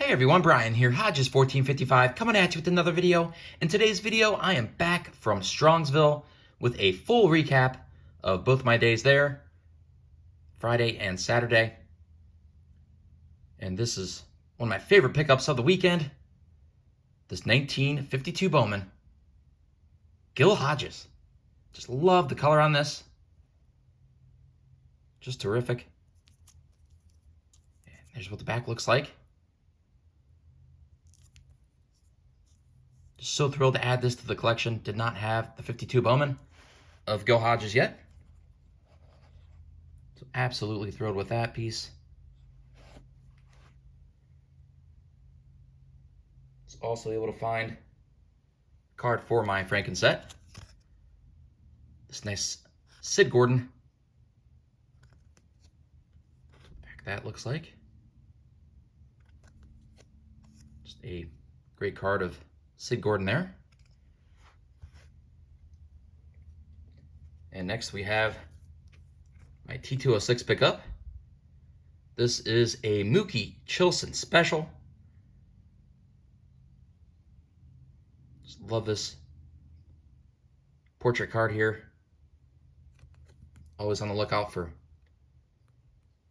Hey everyone, Brian here, Hodges1455, coming at you with another video. In today's video, I am back from Strongsville with a full recap of both my days there, Friday and Saturday. And this is one of my favorite pickups of the weekend, this 1952 Bowman, Gil Hodges. Just love the color on this. Just terrific. And there's what the back looks like. So thrilled to add this to the collection. Did not have the 52 Bowman of Gil Hodges yet. So absolutely thrilled with that piece. Was also able to find a card for my Franken set. This nice Sid Gordon. Back that looks like. Just a great card of Sid Gordon there. And next we have my T206 pickup. This is a Mookie Chilson special. Just love this portrait card here. Always on the lookout for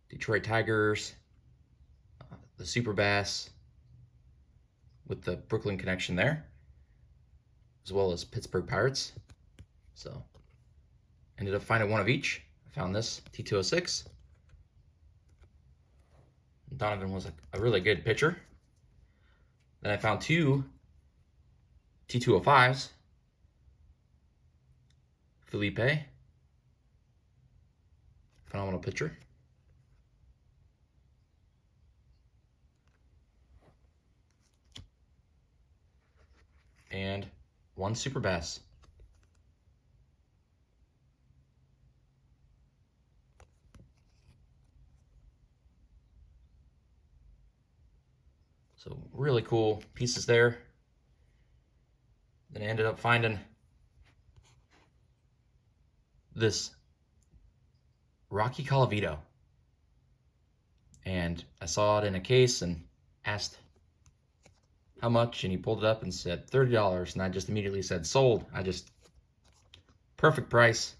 Detroit Tigers, the Super Bass, with the Brooklyn connection there, as well as Pittsburgh Pirates. So ended up finding one of each. I found this T206. Donovan was a really good pitcher. Then I found two T205s. Felipe, phenomenal pitcher. And one Super Bass. So really cool pieces there. Then I ended up finding this Rocky Colavito. And I saw it in a case and asked how much, and he pulled it up and said $30, and I just immediately said sold. Perfect price.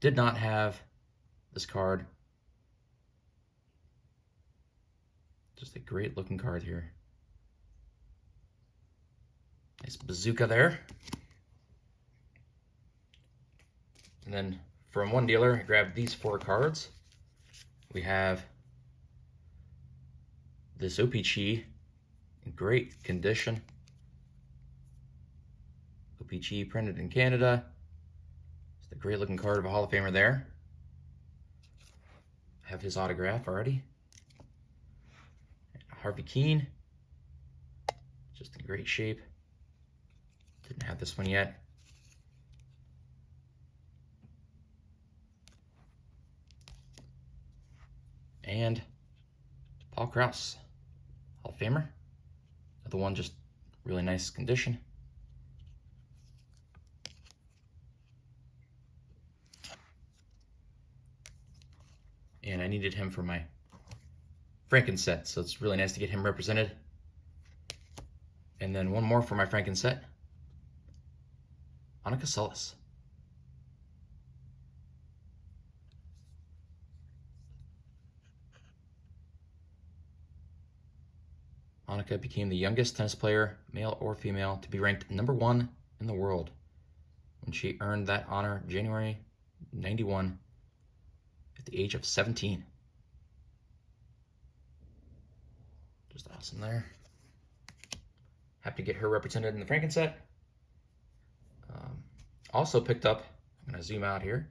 Did not have this card. Just a great looking card here. Nice bazooka there. And then from one dealer, I grabbed these 4 cards. We have this OPG in great condition. OPG printed in Canada. It's a great looking card of a Hall of Famer there. I have his autograph already. Harvey Keene, just in great shape. Didn't have this one yet. And Paul Krause, Hall of Famer. The one just really nice condition. And I needed him for my Franken set, so it's really nice to get him represented. And then one more for my Franken set. Annika Sullis. Annika became the youngest tennis player, male or female, to be ranked #1 in the world when she earned that honor January 91 at the age of 17. Just awesome there. Happy to get her represented in the Franken set. Also picked up, I'm going to zoom out here.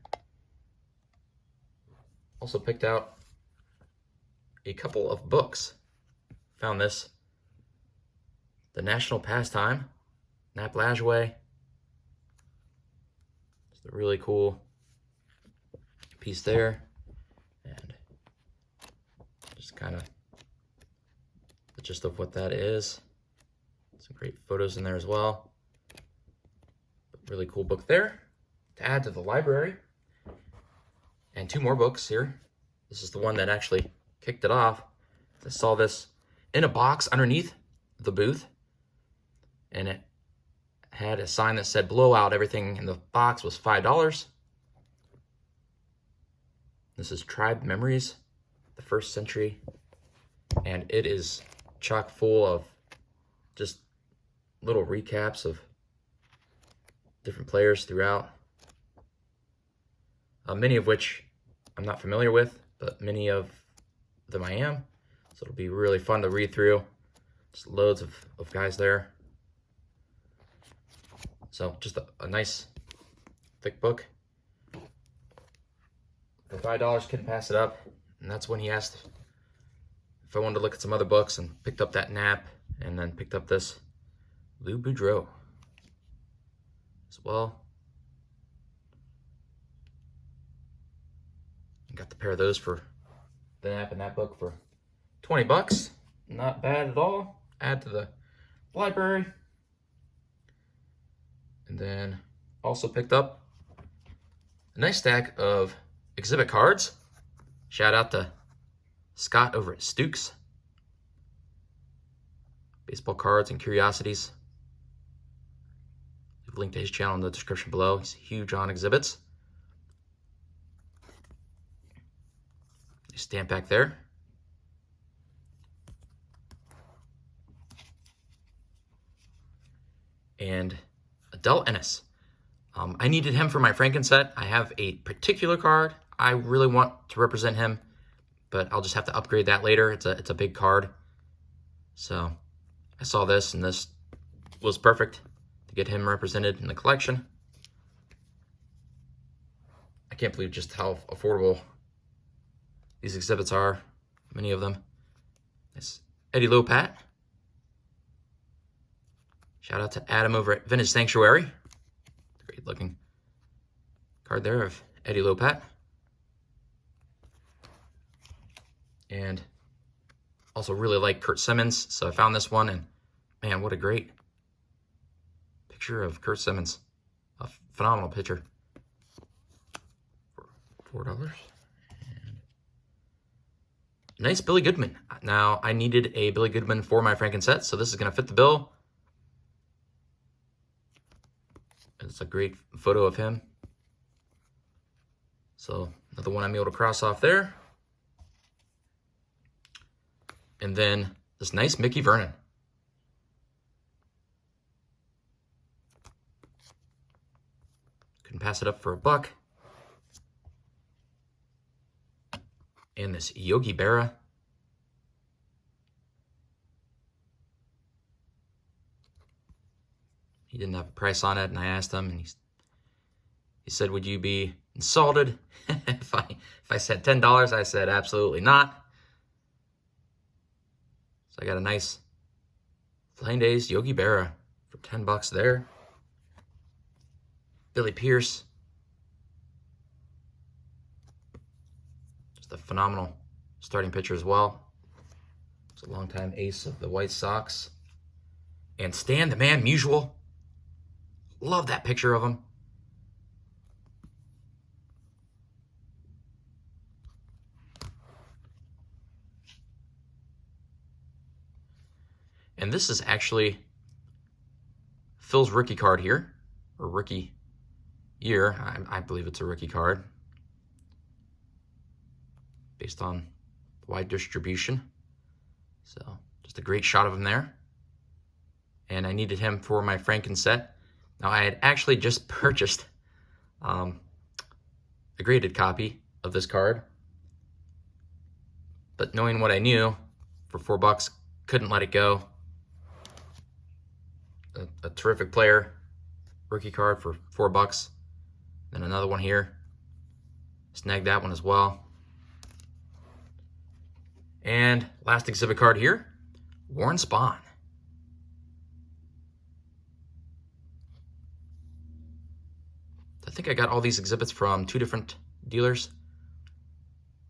Also picked out a couple of books. Found this, The National Pastime, Nap Lajoie. It's a really cool piece there. And just kind of the gist of what that is. Some great photos in there as well. But really cool book there to add to the library. And 2 more books here. This is the one that actually kicked it off. I saw this in a box underneath the booth, and it had a sign that said blowout. Everything in the box was $5. This is Tribe Memories, the 1st century, and it is chock full of just little recaps of different players throughout, many of which I'm not familiar with, but many of them I am. So it'll be really fun to read through. Just loads of guys there. So just a nice thick book. For $5, couldn't pass it up. And that's when he asked if I wanted to look at some other books, and picked up that Nap, and then picked up this Lou Boudreau as well. Got the pair of those for the Nap and that book for $20. Not bad at all. Add to the library. And then also picked up a nice stack of exhibit cards. Shout out to Scott over at Stuke's. Baseball cards and Curiosities. Leave a link to his channel in the description below. He's huge on exhibits. Stamp back there. And Adele Ennis. I needed him for my Franken set. I have a particular card I really want to represent him, but I'll just have to upgrade that later. It's a big card. So I saw this, and this was perfect to get him represented in the collection. I can't believe just how affordable these exhibits are, many of them. It's Eddie Lopat. Shout out to Adam over at Vintage Sanctuary. Great looking card there of Eddie Lopat. And also really like Kurt Simmons, so I found this one, and man, what a great picture of Kurt Simmons. A phenomenal picture for $4. Nice Billy Goodman. Now, I needed a Billy Goodman for my Franken set, so this is going to fit the bill. It's a great photo of him. So, another one I'm able to cross off there. And then this nice Mickey Vernon. Couldn't pass it up for $1. And this Yogi Berra. He didn't have a price on it, and I asked him, and he said, "Would you be insulted if I said $10?" I said, "Absolutely not." So I got a nice Flying Days Yogi Berra for $10 there. Billy Pierce. A phenomenal starting pitcher as well. He's a longtime ace of the White Sox. And Stan the Man Musial. Love that picture of him. And this is actually Phil's rookie card here, or rookie year. I believe it's a rookie card, based on wide distribution. So just a great shot of him there. And I needed him for my Franken set. Now, I had actually just purchased a graded copy of this card, but knowing what I knew, for $4, couldn't let it go. A terrific player, rookie card for $4. Then another one here. Snagged that one as well. And last exhibit card here, Warren Spahn. I think I got all these exhibits from 2 different dealers.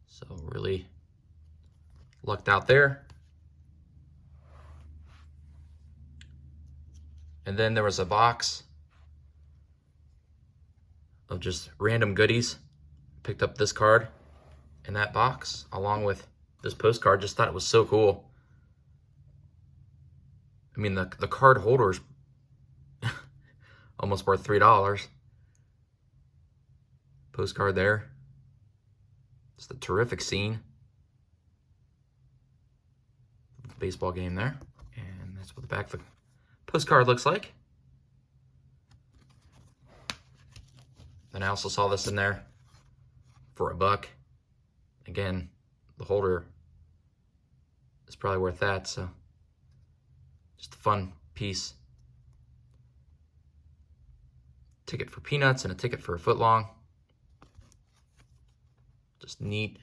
So really lucked out there. And then there was a box of just random goodies. Picked up this card in that box along with this postcard. Just thought it was so cool. I mean, the card holder's almost worth $3. Postcard there. It's a terrific scene. Baseball game there. And that's what the back of the postcard looks like. Then I also saw this in there for $1. Again, the holder is probably worth that, so just a fun piece. Ticket for peanuts and a ticket for a foot long. Just neat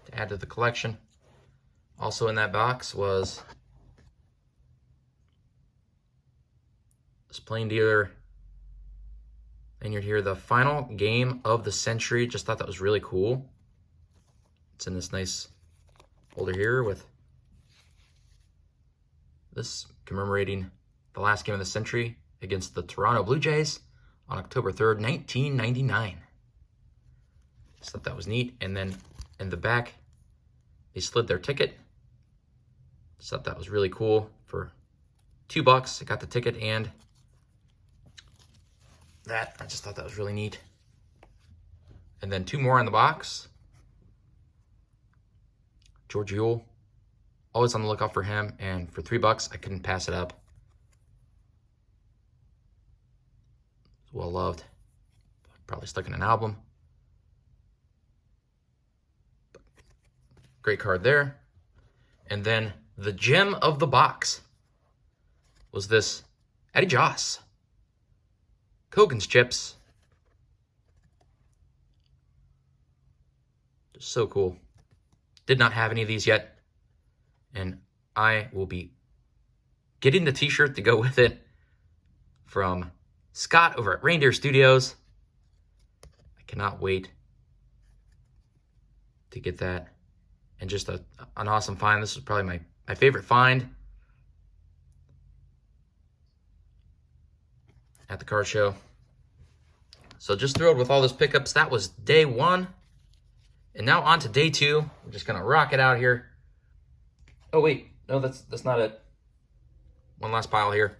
to add to the collection. Also in that box was this plain dealer lanyard here, the final game of the century. Just thought that was really cool. It's in this nice holder here with this commemorating the last game of the century against the Toronto Blue Jays on October 3rd, 1999. Just thought that was neat. And then in the back, they slid their ticket. Just thought that was really cool. For $2, I got the ticket and that. I just thought that was really neat. And then 2 more in the box. George Yule. Always on the lookout for him. And for $3, I couldn't pass it up. It's well loved. Probably stuck in an album. Great card there. And then the gem of the box was this Eddie Joss. Kogan's chips. Just so cool. Did not have any of these yet. And I will be getting the t-shirt to go with it from Scott over at Reindeer Studios. I cannot wait to get that. And just an awesome find. This is probably my favorite find at the card show. So just thrilled with all those pickups. That was day 1. And now on to day 2. We're just going to rock it out here. Oh, wait. No, that's not it. One last pile here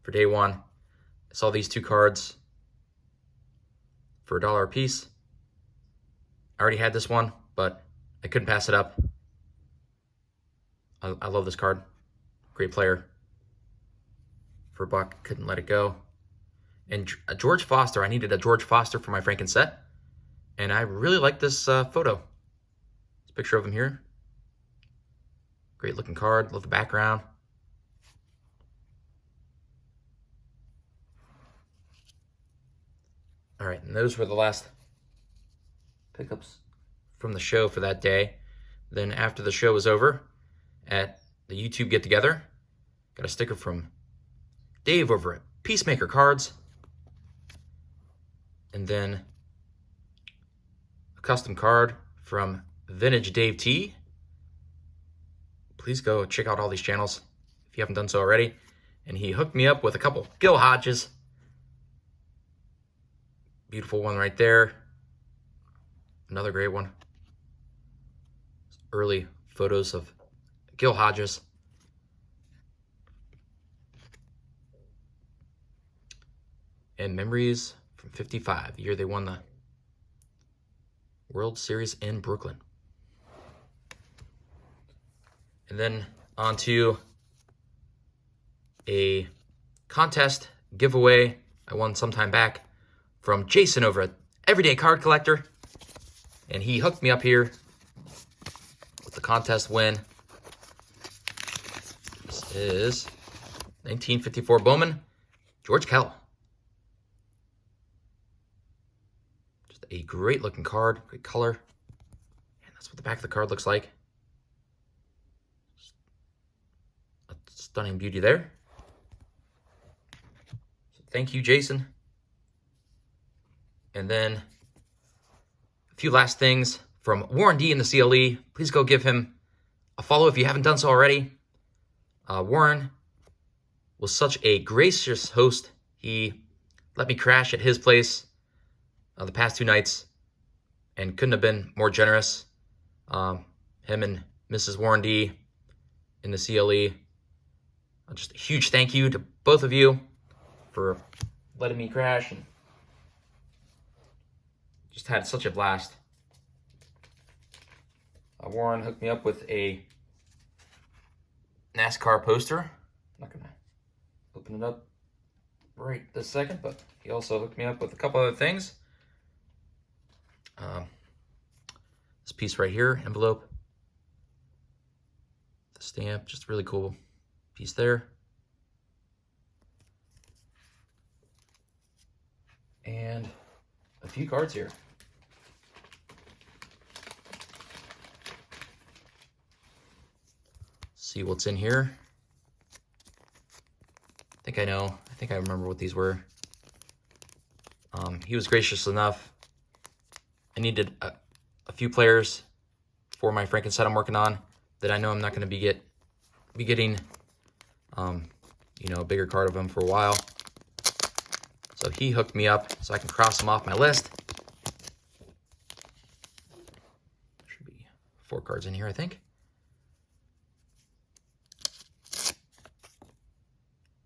for day 1. I saw these 2 cards for $1 a piece. I already had this one, but I couldn't pass it up. I love this card. Great player. For $1, couldn't let it go. And George Foster. I needed a George Foster for my Franken set. And I really like this photo. This picture of him here. Great looking card. Love the background. All right, and those were the last pickups from the show for that day. Then after the show was over, at the YouTube get-together, got a sticker from Dave over at Peacemaker Cards. And then a custom card from Vintage Dave T. Please go check out all these channels if you haven't done so already. And he hooked me up with a couple Gil Hodges. Beautiful one right there. Another great one. Early photos of Gil Hodges. And memories from '55, the year they won the World Series in Brooklyn. And then on to a contest giveaway I won some time back from Jason over at Everyday Card Collector. And he hooked me up here with the contest win. This is 1954 Bowman, George Kell. Just a great looking card, great color. And that's what the back of the card looks like. A stunning beauty there. So thank you, Jason. And then a few last things from Warren D in the CLE. Please go give him a follow if you haven't done so already. Warren was such a gracious host. He let me crash at his place the past 2 nights and couldn't have been more generous. Him and Mrs. Warren D in the CLE Just a huge thank you to both of you for letting me crash, and just had such a blast. Warren hooked me up with a NASCAR poster. I'm not gonna open it up right this second, but he also hooked me up with a couple other things. This piece right here, envelope, the stamp, just really cool piece there. And a few cards here. See what's in here. I think I know. I think I remember what these were. He was gracious enough. I needed a few players for my Franken set I'm working on that I know I'm not going to be getting, you know, a bigger card of them for a while. So he hooked me up so I can cross them off my list. Should be 4 cards in here, I think.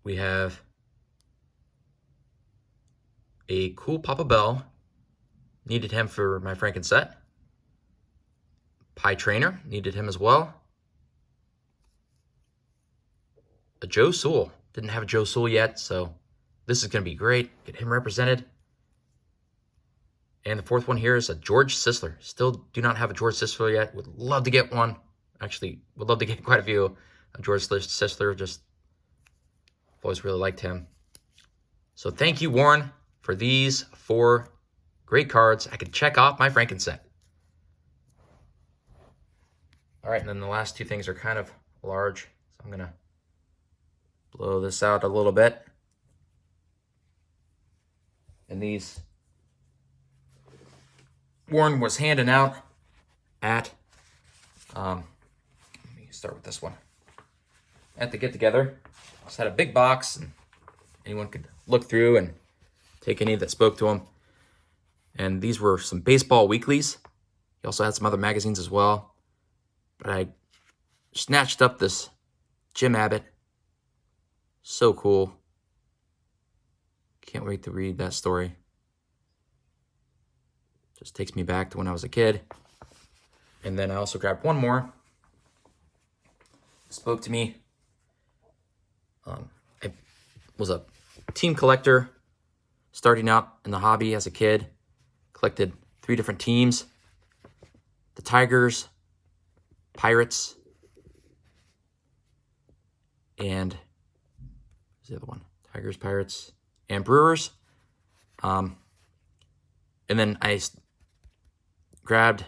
We have a cool Papa Bell. Needed him for my Franken set. Pie Trainer, needed him as well. A Joe Sewell. Didn't have a Joe Sewell yet, so this is going to be great. Get him represented. And the 4th one here is a George Sisler. Still do not have a George Sisler yet. Would love to get one. Actually, would love to get quite a few of George Sisler. Just always really liked him. So thank you, Warren, for these 4 great cards. I could check off my Franken set. All right, and then the last 2 things are kind of large, so I'm going to blow this out a little bit. And these Warren was handing out at, let me start with this one, at the get-together. Just had a big box, and anyone could look through and take any that spoke to him. And these were some baseball weeklies. He also had some other magazines as well. But I snatched up this Jim Abbott. So cool. Can't wait to read that story. Just takes me back to when I was a kid. And then I also grabbed one more. Spoke to me. I was a team collector starting out in the hobby as a kid. Collected 3 different teams. The Tigers, Pirates, and what's the other one? Tigers, Pirates, and Brewers. And then I grabbed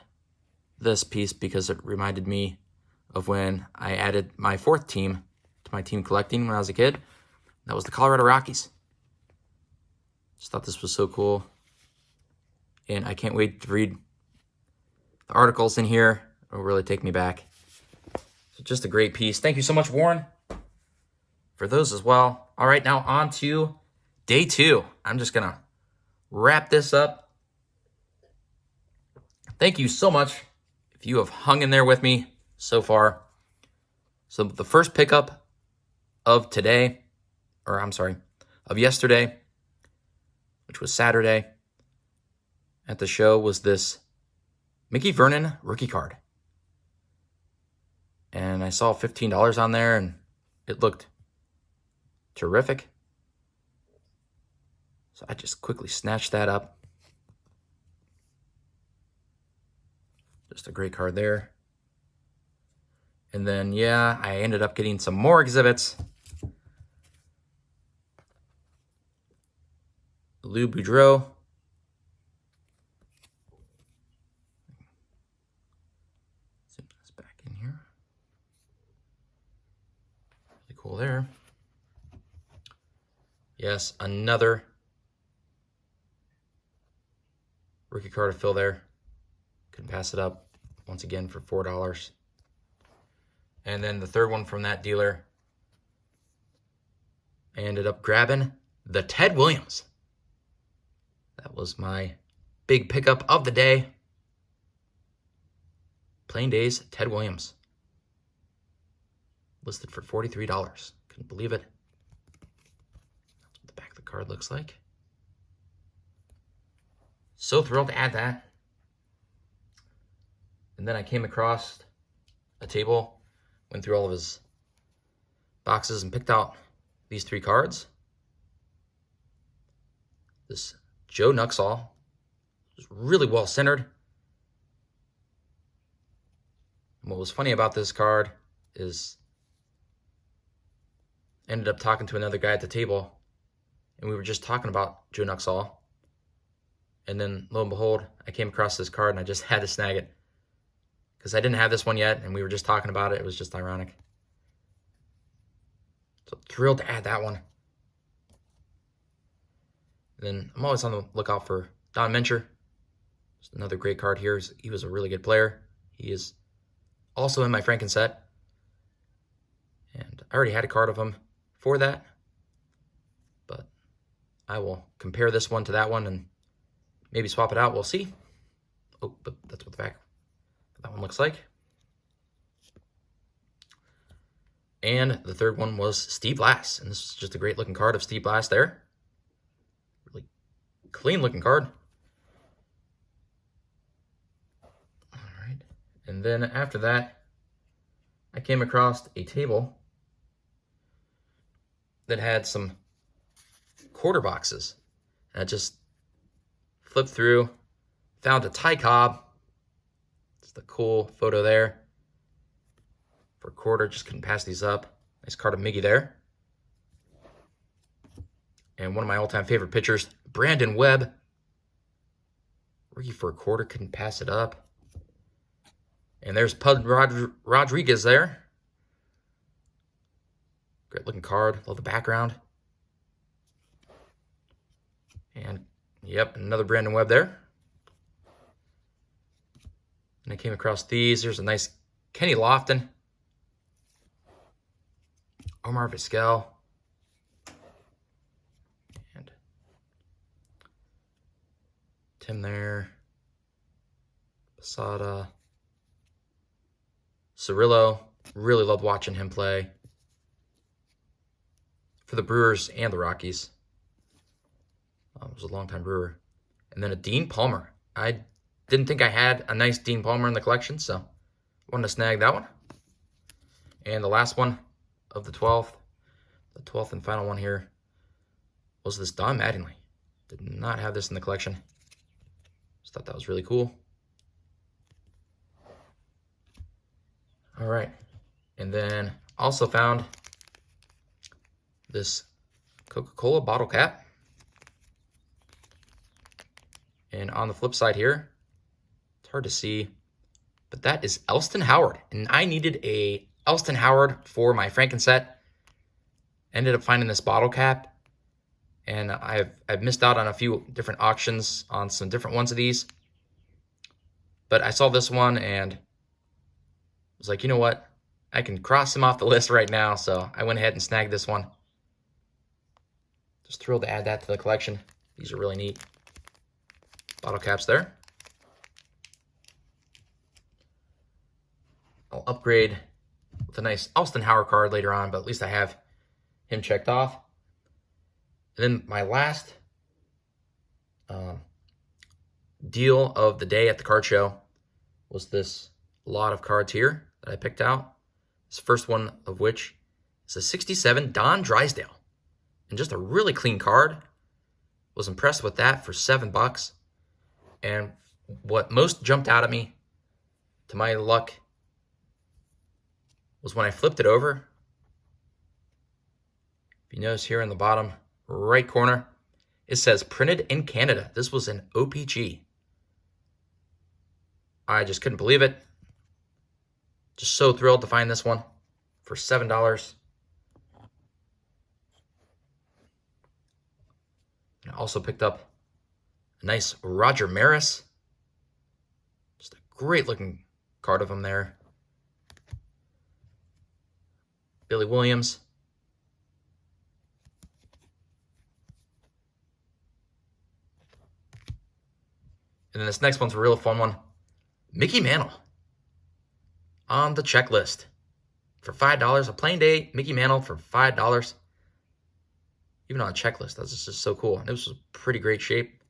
this piece because it reminded me of when I added my 4th team to my team collecting when I was a kid. That was the Colorado Rockies. Just thought this was so cool. And I can't wait to read the articles in here. It'll really take me back. So just a great piece. Thank you so much, Warren, for those as well. All right, now on to day 2. I'm just going to wrap this up. Thank you so much if you have hung in there with me so far. So the first pickup of today, or I'm sorry, of yesterday, which was Saturday at the show, was this Mickey Vernon rookie card. And I saw $15 on there, and it looked terrific. So I just quickly snatched that up. Just a great card there. And then, yeah, I ended up getting some more exhibits. Lou Boudreau. Zip this back in here. Really cool there. Yes, another rookie card to fill there. Couldn't pass it up once again for $4. And then the third one from that dealer, I ended up grabbing the Ted Williams. That was my big pickup of the day. Plain Days Ted Williams. Listed for $43. Couldn't believe it. That's what the back of the card looks like. So thrilled to add that. And then I came across a table, went through all of his boxes and picked out these 3 cards. This Joe Nuxall is really well centered. And what was funny about this card is I ended up talking to another guy at the table, and we were just talking about Joe Nuxall. And then, lo and behold, I came across this card, and I just had to snag it. Because I didn't have this one yet, and we were just talking about it. It was just ironic. So thrilled to add that one. And then I'm always on the lookout for Don Mencher. Just another great card here. He was a really good player. He is also in my Franken set. And I already had a card of him for that. But I will compare this one to that one and maybe swap it out. We'll see. Oh, but that's what the back of that one looks like. And the third one was Steve Blass. And this is just a great looking card of Steve Blass there. Really clean looking card. All right. And then after that, I came across a table that had some quarter boxes. And I just flipped through, found a Ty Cobb. It's the cool photo there. For a quarter, just couldn't pass these up. Nice card of Miggy there. And one of my all-time favorite pitchers, Brandon Webb. Rookie for a quarter, couldn't pass it up. And there's Pud Rodriguez there. Great looking card. Love the background. And, yep, another Brandon Webb there. And I came across these. There's a nice Kenny Lofton. Omar Vizquel. And Tim there. Posada. Cirillo. Really loved watching him play for the Brewers and the Rockies. Was a longtime Brewer. And then a Dean Palmer. I didn't think I had a nice Dean Palmer in the collection, so wanted to snag that one. And the last one of the 12th and final one here, was this Don Mattingly. Did not have this in the collection. Just thought that was really cool. All right. And then also found this Coca-Cola bottle cap. And on the flip side here, it's hard to see, but that is Elston Howard. And I needed a Elston Howard for my Franken set. Ended up finding this bottle cap. And I've missed out on a few different auctions on some different ones of these. But I saw this one and was like, you know what? I can cross him off the list right now. So I went ahead and snagged this one. Just thrilled to add that to the collection. These are really neat. Bottle caps there. I'll upgrade with a nice Elston Howard card later on, but at least I have him checked off. And then my last deal of the day at the card show was this lot of cards here that I picked out. This first one of which is a 67 Don Drysdale. And just a really clean card. Was impressed with that for $7. And what most jumped out at me, to my luck, was when I flipped it over. If you notice here in the bottom right corner, it says printed in Canada. This was an OPG. I just couldn't believe it. Just so thrilled to find this one for $7. I also picked up a nice Roger Maris. Just a great looking card of him there. Billy Williams. And then this next one's a real fun one. Mickey Mantle on the checklist. for $5. A plain day Mickey Mantle for $5. Even on a checklist. That's just so cool. And this was pretty great shape.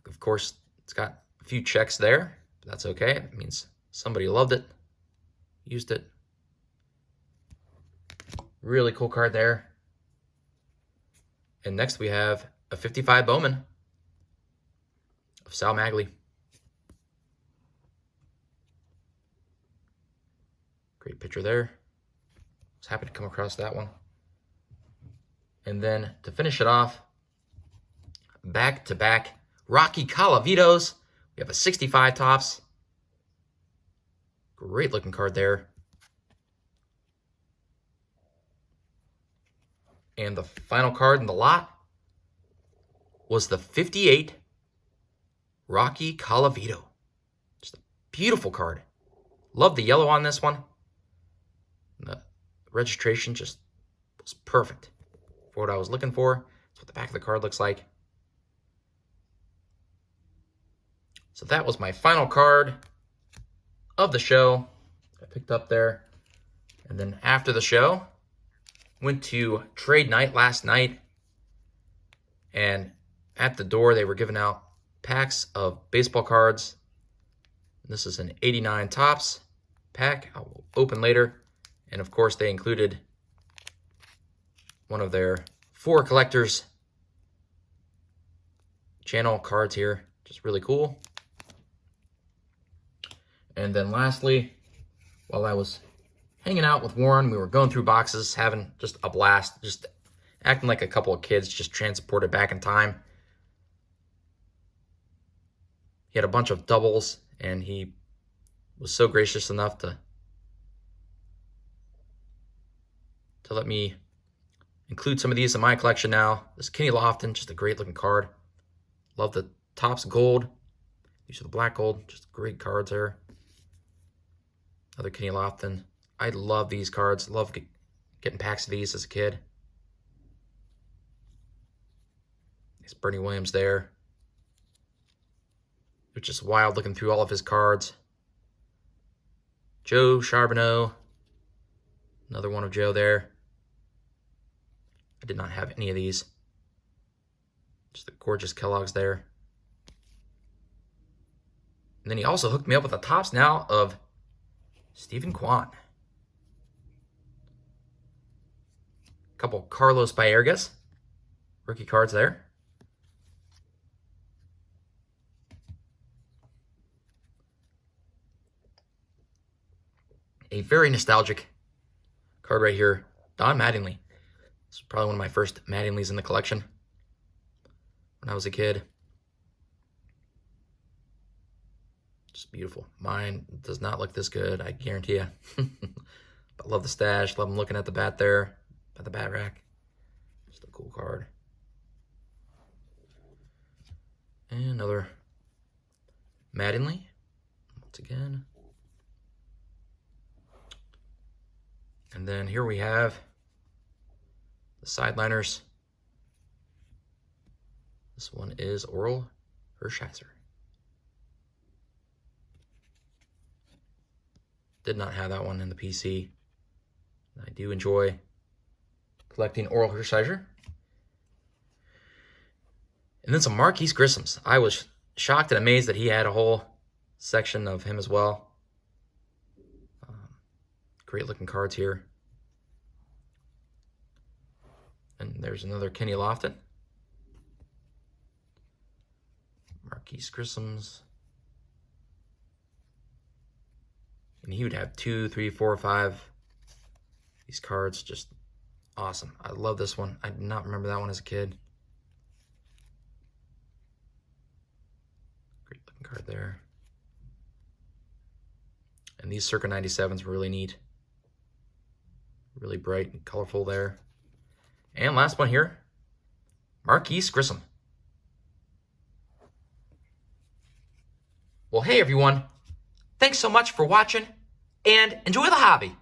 Of course, it's got a few checks there. But that's okay. It means somebody loved it, used it. Really cool card there. And next we have a 55 Bowman of Sal Magley. Great picture there. I was happy to come across that one. And then to finish it off, back-to-back Rocky Calavitos. We have a 65 Topps. Great looking card there. And the final card in the lot was the 58 Rocky Calavito. Just a beautiful card. Love the yellow on this one. The registration just was perfect for what I was looking for. That's what the back of the card looks like. So that was my final card of the show I picked up there. And then after the show, went to trade night last night. And at the door, they were giving out packs of baseball cards. This is an 89 Topps pack. I will open later. And of course, they included one of their 4 collectors channel cards here. Just really cool. And then lastly, while I was hanging out with Warren, we were going through boxes, having just a blast, just acting like a couple of kids just transported back in time. He had a bunch of doubles, and he was so gracious enough to let me include some of these in my collection now. This Kenny Lofton, just a great looking card. Love the Topps gold. These are the black gold, just great cards there. Another Kenny Lofton. I love these cards. Love getting packs of these as a kid. There's Bernie Williams there. It's just wild looking through all of his cards. Joe Charbonneau. Another one of Joe there. I did not have any of these. Just the gorgeous Kellogg's there. And then he also hooked me up with the Topps now of Stephen Kwan. A couple Carlos Baergas rookie cards there. A very nostalgic card right here. Don Mattingly. This is probably one of my first Mattingleys in the collection when I was a kid. Just beautiful. Mine does not look this good, I guarantee you. But love the stash. Love him looking at the bat there, at the bat rack. Just a cool card. And another Mattingly. Once again. And then here we have the sideliners. This one is Oral Hershiser. Did not have that one in the PC. I do enjoy collecting Oral Hershiser. And then some Marquise Grissom's. I was shocked and amazed that he had a whole section of him as well. Great looking cards here. And there's another Kenny Lofton. Marquise Grissom's. And he would have 2, 3, 4, 5. These cards, just awesome. I love this one. I did not remember that one as a kid. Great looking card there. And these circa 97s were really neat. Really bright and colorful there. And last one here, Marquise Grissom. Well, hey everyone. Thanks so much for watching, and enjoy the hobby.